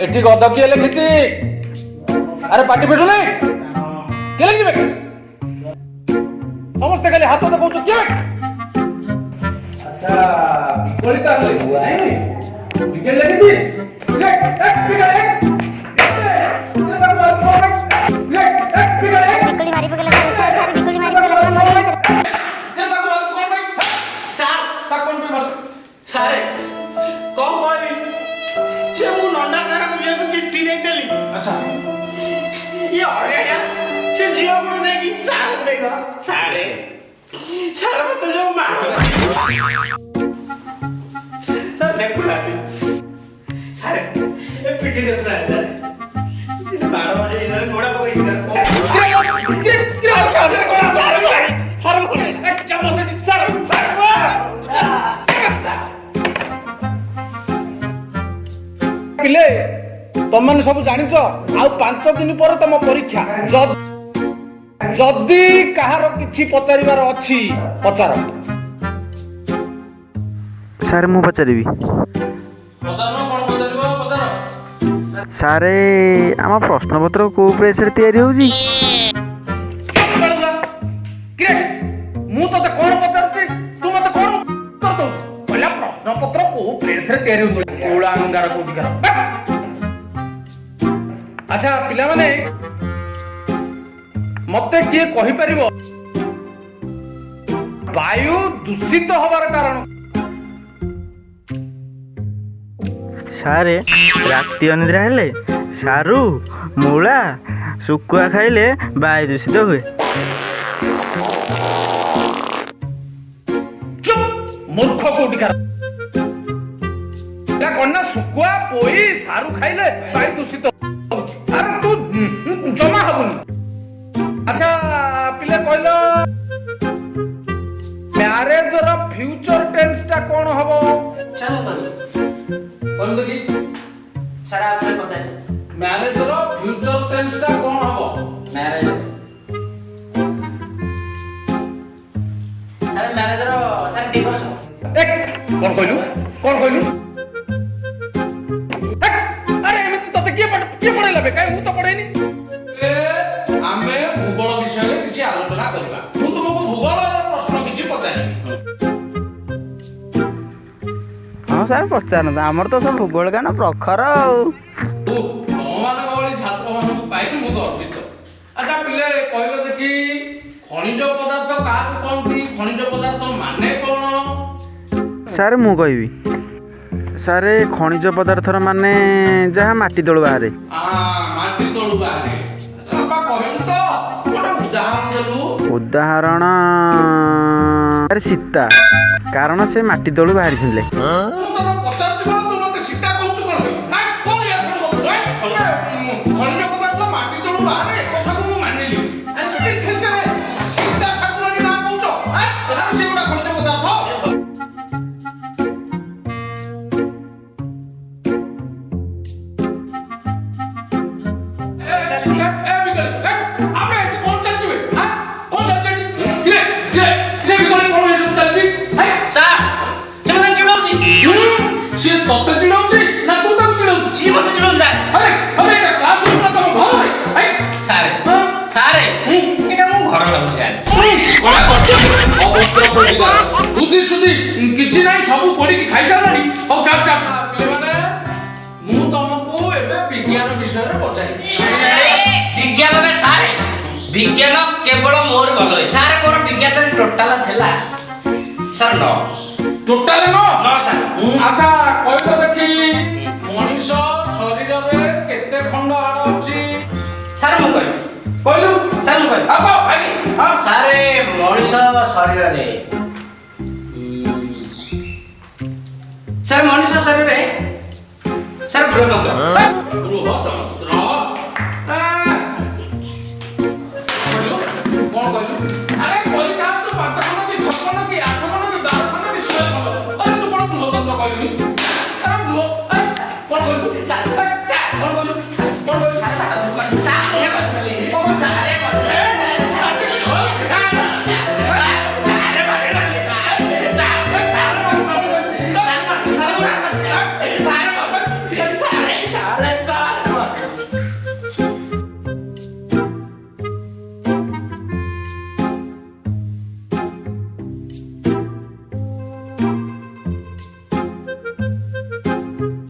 एठी गद किए लिखिछि? अरे पाटी पेटु नहीं के लिखिबे? समस्त खाली हाथ देखौ छु के? अच्छा बिकोली का लिखुआ नहीं बिकेल लिखिछि? एक बिकेल एक अच्छा ये और यार से जियो को देगी सार देगा सारे सार में तो जो मार सर देखो लाती सारे ये पिटी दे रहा है ये मारो मुझे इधर घोड़ा को इधर क्या सार घोड़ा सार सार बोले चलो से सार सार पिले तुम मैंने सब जानिच आ 5 दिन पर तुम परीक्षा जदि कहार किछि पचारिबार अछि पचार सारे मु पचारिबी पचारनो कोन पचारिबो पचार सारे आम प्रश्नपत्र को प्रेस रे तयारी होजी के मु तते कोन पचारछि तू मते कोन उत्तर दउ पहिला प्रश्नपत्र को प्रेस रे तयारी होजी ओळा अंगार कोठी कर अच्छा पिला माने मते किए कहि परिबो वायु दूषित होबार कारण? सारे राति अनिद्रा हेले सारू मूला सुकुआ खाइले वायु दूषित हुए। चुप मूर्ख कोठी कर ला कोना सुकुआ पोई सारू खाइले वायु दूषित अरे तू जमा हबुनी। अच्छा पिले कहलो मैरिज रो फ्यूचर टेंस टा कोन हबो? चलो तो कोन दगी सारा आपने पता है मैरिज रो फ्यूचर टेंस टा कोन हबो? मैरिज सारे मैरिज रो सारे डिवोर्स एक कोन कहलु अरे एमिति तते के पढे लबे काई हु तो पढेनी ए आमे भूगोल विषय रे किछि आलोचना करबा हु तुमको भूगोल रो प्रश्न किछि पचारि हां सारे पचारन हमर तो सब भूगोल गाना प्रखर तू मान वाली छात्र मान पाई मु गर्वित। अच्छा पिले कहलो देखि खनिज पदार्थ का कोनती खनिज पदार्थ माने कोन? सारे मु कहबी सारे खनिज पदार्थर माने जहाँ माटी तळु बाहरे माटी तळु बाहरे। अच्छा बा कहलु तो कोटा उदाहरण देलु उदाहरण अरे सीता कारण से माटी तळु बाहरी छिले तू तो पचार तू मते सीता कहू कोन ना कोन या सब जय खनिज पदार्थ माटी तळु बाहरे कथा को मु मानिली से सीता ठाकुरानी ना कहू सेटा सेगुडा खनिज पदार्थ से तत्ते चिड़ौची ना तू तक चिड़ौची जी मत चिड़ौ जा अरे एटा क्लासरूम ना तम घर रे सारे सारे एटा मु घर लागु यार कोला करछ अबस्त्र पडिला बुद्धि सुद्धि किछि नाही सब पडी की खाइ सारलानी औ चाप चाप पिले माने मु तुमको एबे विज्ञान विषय रे पचारि विज्ञान रे सारे विज्ञान केवल मोर भलो है सारे मोर विज्ञान रे टोटल थेला sir no total no sir अच्छा कहतो देखि मनुष्य शरीर रे केते खंड हाड़ अछि? सर मु कहलु सर मु आबो भाई हां सारे मनुष्य शरीर रे ସାର୍ ମଣିଷ ଶରୀରରେ ସାର୍ ବୃହତନ୍ତ୍ର ବୃହତ